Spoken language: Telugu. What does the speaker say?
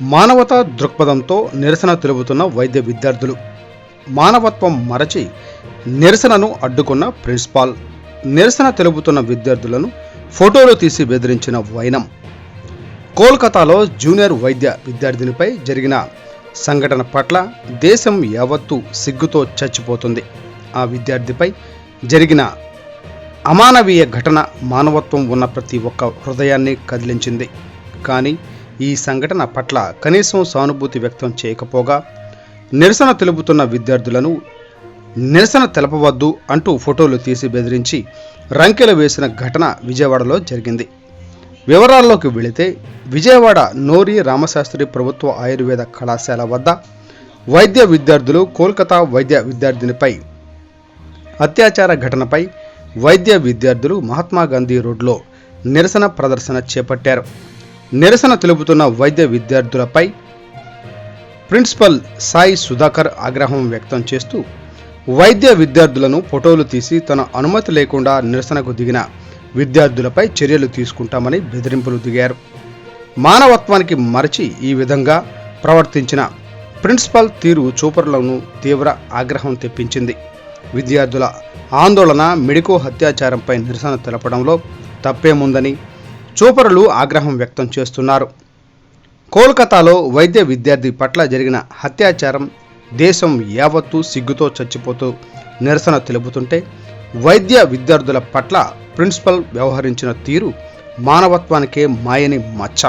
మానవతా దృక్పథంతో నిరసన తెలుపుతున్న వైద్య విద్యార్థులు. మానవత్వం మరచి నిరసనను అడ్డుకున్న ప్రిన్సిపాల్. నిరసన తెలుపుతున్న విద్యార్థులను ఫోటోలు తీసి బెదిరించిన వైనం. కోల్కతాలో జూనియర్ వైద్య విద్యార్థినిపై జరిగిన సంఘటన పట్ల దేశం యావత్తు సిగ్గుతో చచ్చిపోతుంది. ఆ విద్యార్థిపై జరిగిన అమానవీయ ఘటన మానవత్వం ఉన్న ప్రతి ఒక్క హృదయాన్ని కదిలించింది. కానీ ఈ సంఘటన పట్ల కనీసం సానుభూతి వ్యక్తం చేయకపోగా నిరసన తెలుపుతున్న విద్యార్థులను నిరసన తెలపవద్దు అంటూ ఫోటోలు తీసి బెదిరించి రంకెలు వేసిన ఘటన విజయవాడలో జరిగింది. వివరాల్లోకి వెళితే విజయవాడ నోరి రామశాస్త్రి ప్రభుత్వ ఆయుర్వేద కళాశాల వద్ద వైద్య విద్యార్థులు కోల్కతా వైద్య విద్యార్థినిపై అత్యాచార ఘటనపై వైద్య విద్యార్థులు మహాత్మాగాంధీ రోడ్లో నిరసన ప్రదర్శన చేపట్టారు. నిరసన తెలుపుతున్న వైద్య విద్యార్థులపై ప్రిన్సిపల్ సాయి సుధాకర్ ఆగ్రహం వ్యక్తం చేస్తూ వైద్య విద్యార్థులను ఫోటోలు తీసి తన అనుమతి లేకుండా నిరసనకు దిగిన విద్యార్థులపై చర్యలు తీసుకుంటామని బెదిరింపులు దిగారు. మానవత్వానికి మరచి ఈ విధంగా ప్రవర్తించిన ప్రిన్సిపల్ తీరు చూపరులను తీవ్ర ఆగ్రహం తెప్పించింది. విద్యార్థుల ఆందోళన మెడికో అత్యాచారంపై నిరసన తెలపడంలో తప్పేముందని చూపరులు ఆగ్రహం వ్యక్తం చేస్తున్నారు. కోల్కతాలో వైద్య విద్యార్థి పట్ల జరిగిన అత్యాచారం దేశం యావత్తు సిగ్గుతో చచ్చిపోతూ నిరసన తెలుపుతుంటే వైద్య విద్యార్థుల పట్ల ప్రిన్సిపల్ వ్యవహరించిన తీరు మానవత్వానికే మాయని మచ్చ.